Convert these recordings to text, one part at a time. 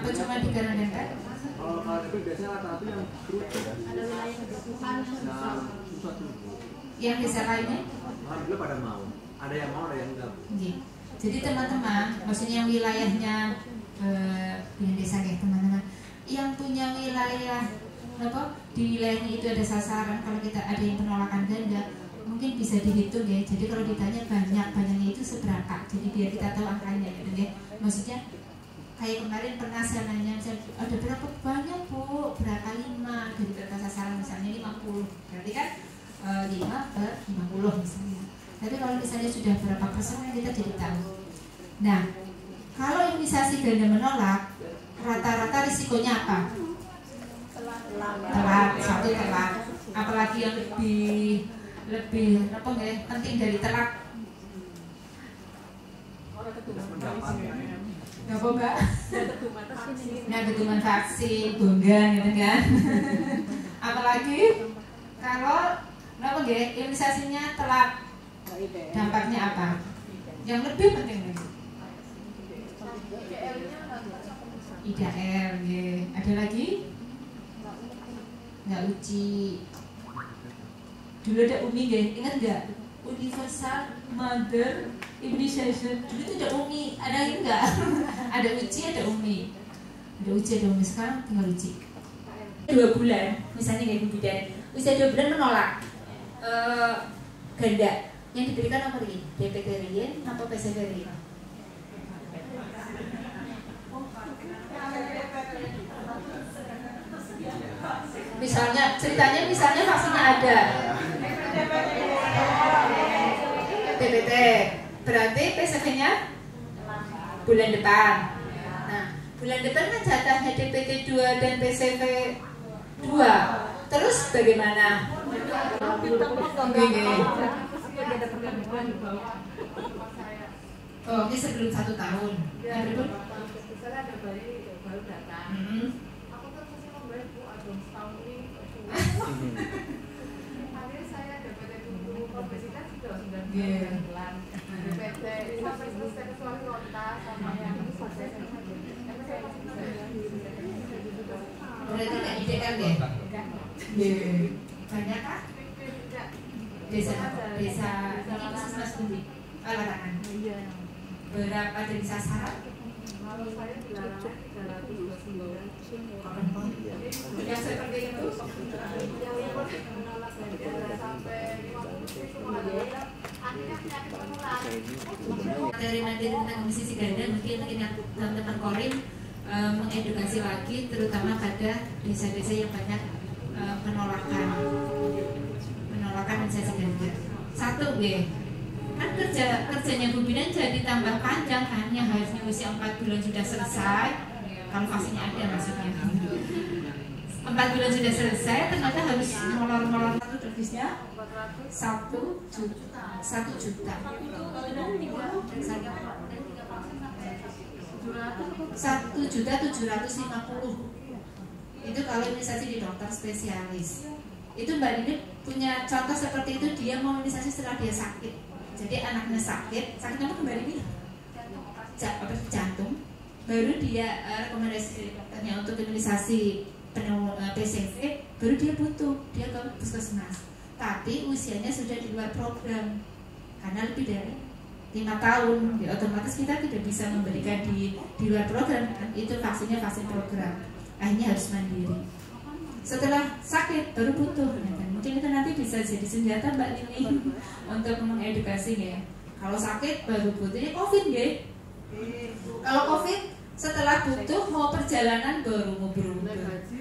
Apa cuma di Karangdengka? Kalau itu biasanya rata-rata yang kerucut. Ada wilayah kebutuhan susah dulu. Yang desa lainnya? Alhamdulillah pada mau. Ada yang mau, ada yang enggak. Jadi teman-teman, maksudnya yang wilayahnya punya desa kayak teman-teman, yang punya wilayah apa di wilayahnya itu ada sasaran. Kalau kita ada yang penolakan ganda, mungkin bisa dihitung ya. Jadi kalau ditanya banyaknya itu seberapa, jadi biar kita tahu angkanya gitu ya. Maksudnya kayak kemarin pernah saya nanya, ada berapa banyak bu, berapa 5 dari data sasaran misalnya 50, berarti kan 5 per 50 misalnya. Tapi kalau misalnya sudah berapa persen kita jadi tahu. Nah, kalau imunisasi ganda menolak, rata-rata risikonya apa? Telat, satu telat. Apalagi yang lebih apa ya, penting dari telat. Gak apa mbak? Nah, ketuman vaksin, bongga gitu kan. Apalagi kalau apa ya, imunisasinya telat, dampaknya apa? Yang lebih penting lagi. IDR, ya. Ada lagi? Nggak uji. Dulu ada UMI, ya. Ingat nggak? Universal Mother Immunization. Dulu itu ada UMI, ada enggak? Ada uji, ada UMI. Ada uji, ada UMI. Sekarang tinggal uji. 2 bulan, misalnya kayak Bu Bidan, usia 2 bulan menolak ganda. Yang diberikan apa lagi? Depterin atau Perseverin? Misalnya, ceritanya misalnya vaksinnya ada DPT, berarti PCV-nya bulan depan. Nah, bulan depan kan jatahnya DPT 2 dan PCV 2. Terus bagaimana? Oh, ini sebelum 1 tahun. Ya, betul. Misalnya ada bayi baru datang. Aku kan masih membayar bu, ada setahun ini. Akhirnya saya DPT dulu, obesitas sudah 9 bulan. DPT sampai selesai kecuali lontar sama yang ini selesai. Karena saya masih bisa. Berarti nggak IDR deh? Banyak kah? Desa ini puskesmas Budi, larangan. Berapa dari sasaran? Kalau saya dilarang 329. Yang seperti itu? Yang menolak sampai 50 itu malah akhirnya penyakit menular. Materi tentang imunisasi ganda mungkin teman-teman Korim mengedukasi lagi, terutama pada desa-desa yang banyak penolakan imunisasi ganda. 1 kan kerjanya Bu Bidan jadi tambah panjang kan, yang harusnya usia 4 bulan sudah selesai, kalau vaksinnya ada maksudnya 4 bulan sudah selesai, ternyata harus molor-molor satu dosisnya 1 juta. 1 juta 1.750.000 itu kalau imunisasi di dokter spesialis. Itu Mbak Dini punya contoh seperti itu, dia mau imunisasi setelah dia sakit. Jadi anaknya sakit apa Mbak Dini? Jantung. Baru dia rekomendasi dari dokternya untuk imunisasi PCV, baru dia butuh, dia ke puskesmas. Tapi usianya sudah di luar program karena lebih dari 5 tahun, ya otomatis kita tidak bisa memberikan di luar program kan? Itu vaksinnya vaksin program, akhirnya harus mandiri. Setelah sakit baru butuh, ya kan? Mungkin itu nanti bisa jadi senjata Mbak Nini untuk mengedukasi ya. Kalau sakit baru butuh, ya COVID ya. Kalau COVID setelah butuh mau perjalanan baru mau berubah.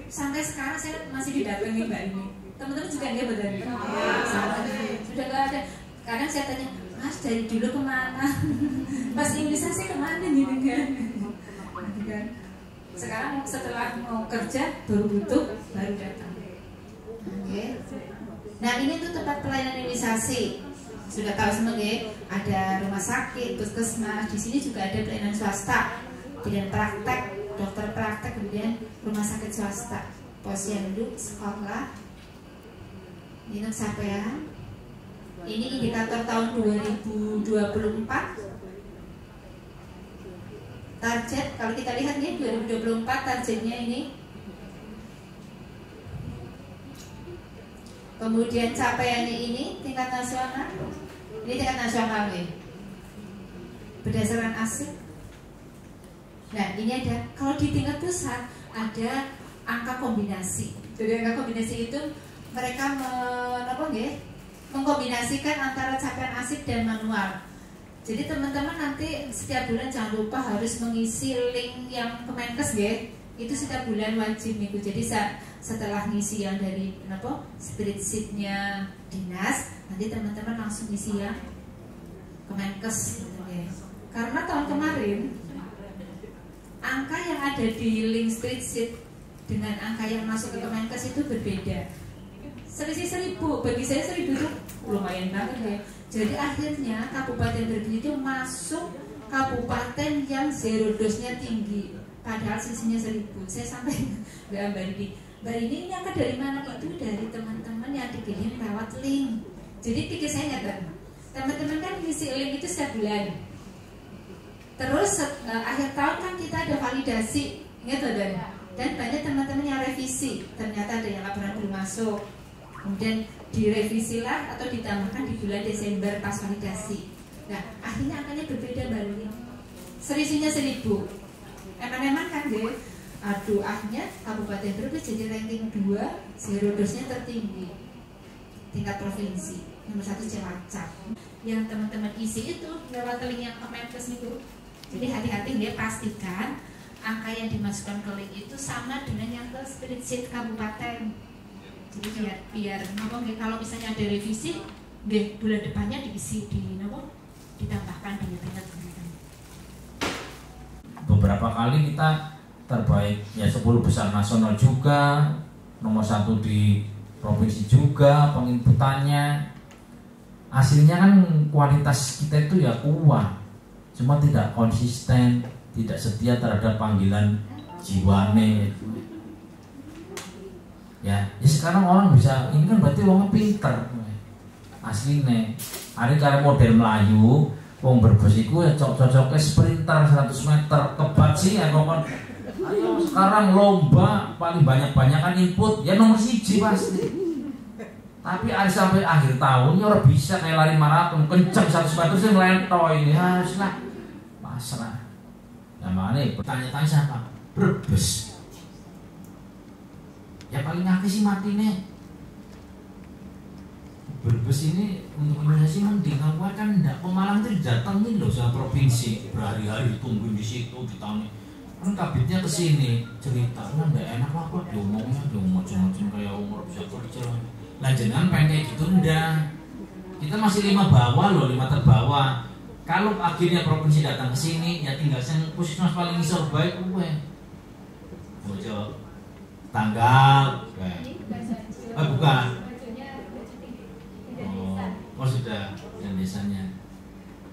Sampai sekarang saya masih didatangi Mbak Nini. Teman-teman juga nggak benar? Sudah nggak ada. Kadang saya tanya, Mas dari dulu kemana? Pas imunisasi kemana gitu kan? Sekarang setelah mau kerja baru butuh baru datang. Okay. Nah ini tuh tempat pelayanan imunisasi. Sudah tahu semua ya, ada rumah sakit, puskesmas. Di sini juga ada pelayanan swasta, bidan praktek, dokter praktek, kemudian rumah sakit swasta, posyandu, sekolah. Ini sampai ini indikator tahun 2024. target kalau kita lihat nih 2024 targetnya ini. Kemudian capaiannya ini tingkat nasional. Ini tingkat nasional nih. Berdasarkan ASIP. Nah, ini ada kalau di tingkat pusat ada angka kombinasi. Jadi angka kombinasi itu mereka mengkombinasikan antara capaian ASIP dan manual. Jadi teman-teman nanti setiap bulan jangan lupa harus mengisi link yang Kemenkes ya. Itu setiap bulan wajib nih. Jadi setelah ngisi yang dari spreadsheet-nya dinas, nanti teman-teman langsung ngisi yang Kemenkes gitu ya. Karena tahun kemarin angka yang ada di link spreadsheet dengan angka yang masuk ke Kemenkes itu berbeda. Selisih 1.000, bagi saya 1.000 itu lumayan banget ya. Jadi akhirnya Kabupaten Brebes itu masuk kabupaten yang zero dose-nya tinggi, padahal sisinya 1.000. Saya sampai Mbak Rini, ini angka dari mana? Itu dari teman-teman yang dikirim lewat link. Jadi pikir saya nggak, teman-teman kan ngisi link itu setiap bulan. Terus akhir tahun kan kita ada validasi, ingat dan banyak teman-teman yang revisi. Ternyata ada yang laporan belum masuk. Kemudian direvisilah atau ditambahkan di bulan Desember pas validasi. Nah, akhirnya angkanya berbeda baru ini. Selisihnya 1.000. Emang kan deh. Aduh, akhirnya Kabupaten Brebes jadi ranking 2, zero dose-nya tertinggi tingkat provinsi. Nomor 1 Cilacap. Yang teman-teman isi itu lewat link yang Kemenkes itu. Jadi hati-hati dia pastikan angka yang dimasukkan ke link itu sama dengan yang ke spreadsheet kabupaten. Jadi biar kalau misalnya ada revisi, deh bulan depannya diisi ditambahkan di tingkat kementerian. Beberapa kali kita terbaik ya 10 besar nasional juga, nomor 1 di provinsi juga penginputannya. Hasilnya kan kualitas kita itu ya kuat, cuma tidak konsisten, tidak setia terhadap panggilan jiwane. Ya sekarang orang bisa, ini kan berarti orangnya pinter aslinya. Hari cara model Melayu wong Brebes iku ya cocoknya sprinter 100 meter kebat sih ya kok. Ayo sekarang lomba paling banyak-banyak kan input ya nomor 1 pasti. Tapi hari sampai akhir tahun ya orang bisa kayak lari maraton kenceng 100 meter sih melentoy ini haruslah pasrah. Nah makanya bertanya-tanya siapa? Brebes. Ya paling ngaki sih mati nih. Brebes ini untuk Indonesia mending aku kan enggak. Pemalang itu datangin loh sama provinsi berhari-hari tungguin di situ ditanya. Kan kabitnya kesini cerita, kan enggak enak apa diomongnya macam-macam kayak umur bisa kerja. Lah jangan pengen kayak gitu enggak. Kita masih 5 bawah loh, 5 terbawah. Kalau akhirnya provinsi datang ke sini, ya tinggal yang puskesmas paling isor baik gue. Bojo tanggal bukan. Oh sudah yang desanya.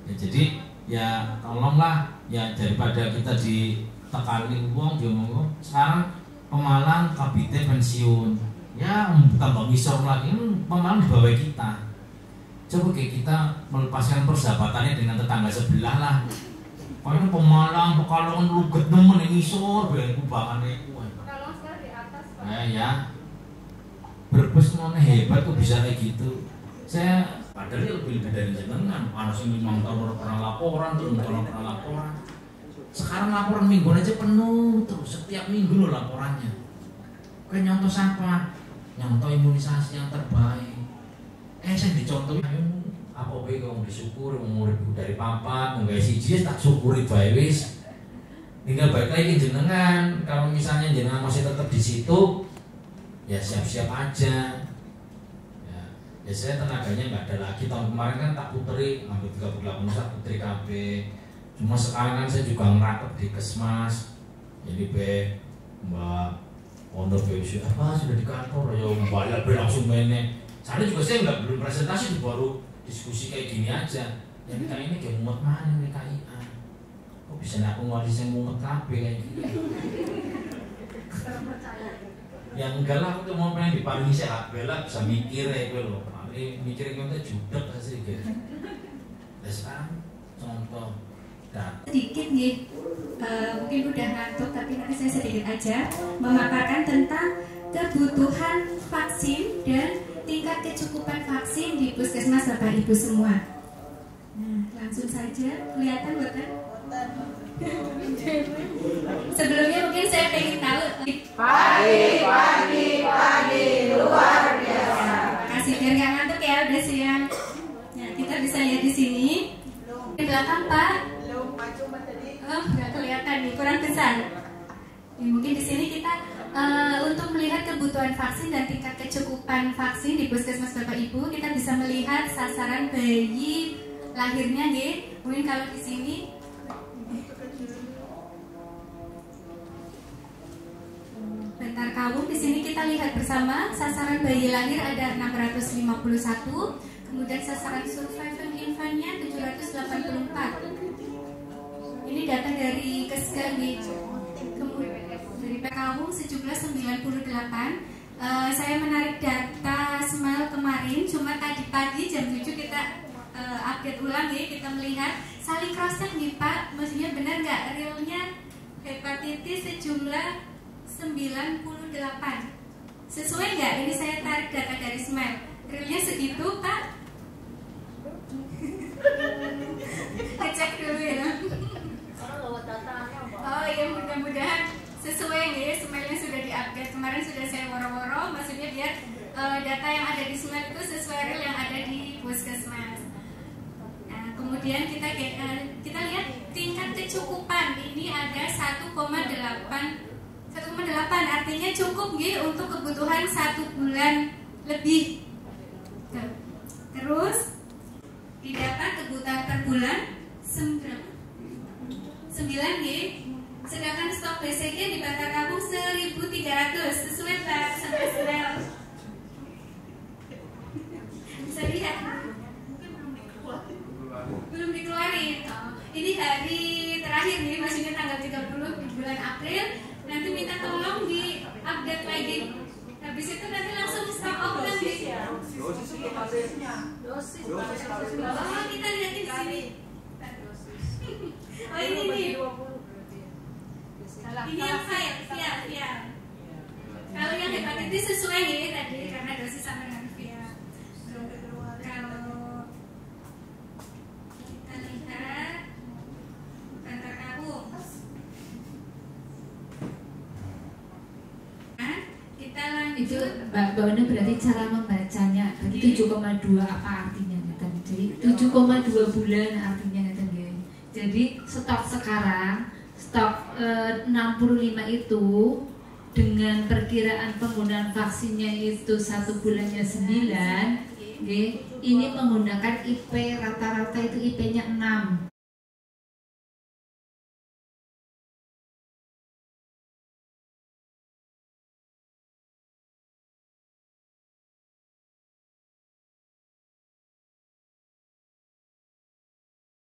Ya jadi ya tolonglah ya daripada kita ditekani uang diomong sekarang Pemalang kabite pensiun. Ya tambah ngisor lagi Pemalang di bawah kita. Coba kayak kita melepaskan persahabatannya dengan tetangga sebelah lah. Pokoknya Pemalang, Pekalongan lu gedemen ngisor ben kubangannya. Ya Brebes mana hebat tuh bisa kayak gitu. Saya padahal lebih dari jenengan. Harus 5 tahun pernah laporan, terus pernah laporan. Sekarang laporan minggu aja penuh terus setiap minggu loh laporannya. Kayak nyontoh siapa? Nyontoh imunisasi yang terbaik. Saya dicontoh. Apa bae kau disyukuri umur dari papat, nggak siji tak syukuri bae wis. Tinggal balik lagi jenengan. Kalau misalnya jenengan masih tetap di situ, ya siap-siap aja. Ya saya tenaganya nggak ada lagi. Tahun kemarin kan tak puteri, hampir 38 tak puteri KB. Cuma sekarang kan saya juga ngerakep di Kesmas. Jadi Mbak Pondok BSU apa sudah di kantor ya balik langsung mainnya. Saya juga saya belum presentasi, baru diskusi kayak gini aja. Ya kita ini kayak mumet mana nih KIA. Kok bisa aku ngelis yang mumet KB kayak gini. Ya enggak lah, aku tuh mau pengen diparingi sehat bela bisa mikir ya itu loh. Mikir kita judak sih gitu. Dan sekarang contoh data. Sedikit nih, mungkin udah ngantuk tapi nanti saya sedikit aja memaparkan tentang kebutuhan vaksin dan tingkat kecukupan vaksin di puskesmas Bapak Ibu semua. Nah, langsung saja, kelihatan bukan? Sebelumnya mungkin saya pengen tahu. Pagi, luar biasa. Kasih biar nggak ngantuk ya, udah siang. Nah, kita bisa lihat di sini. Di belakang Pak. Oh, nggak kelihatan nih, kurang besar. Ya, mungkin di sini kita untuk melihat kebutuhan vaksin dan tingkat kecukupan vaksin di puskesmas Bapak Ibu, kita bisa melihat sasaran bayi lahirnya, nggih. Mungkin kalau di sini Bentar Kawung, di sini kita lihat bersama sasaran bayi lahir ada 651, kemudian sasaran surviving infantnya 784. Ini data dari Kesga, kemudian dari PKU sejumlah 98. Saya menarik data Smile kemarin, cuma tadi pagi jam 7 kita update ulang ya, kita melihat saling cross check nih Pak, maksudnya benar nggak realnya hepatitis sejumlah 98. Sesuai nggak? Ini saya tarik data dari Smile, realnya segitu Pak? Ngecek dulu ya. Oh iya, mudah-mudahan sesuai ya, Smile-nya sudah diupdate. Kemarin sudah saya woro-woro, maksudnya biar data yang ada di Smile itu sesuai real yang ada di puskesmas. Nah, kemudian kita lihat tingkat kecukupan ini ada 1,8, artinya cukup gitu untuk kebutuhan 1 bulan lebih. Terus didapat kebutuhan per bulan 9 gitu. Sedangkan stok BCG di Bantar Kampung 1.300, sesuai Pak sama Smile. Bisa lihat, belum dikeluarin. Ini hari terakhir nih, maksudnya tanggal 30 di bulan April. Nanti minta tolong di update lagi. Habis itu nanti langsung stok out lagi. Dosis. Oh, kita lihat di sini. Oh ini nih. Ini yang via. Kalau yang hepatitis sesuai nih tadi karena dosis sama dengan via. Kalau kita lihat Bantar Kampung, kita lanjut. Itu Mbak Bona berarti cara membacanya. Berarti 7,2 apa artinya? Jadi 7,2 bulan artinya. Jadi stok sekarang, stok 65 itu dengan perkiraan penggunaan vaksinnya itu 1 bulannya 9, ini menggunakan IP rata-rata itu IP-nya 6.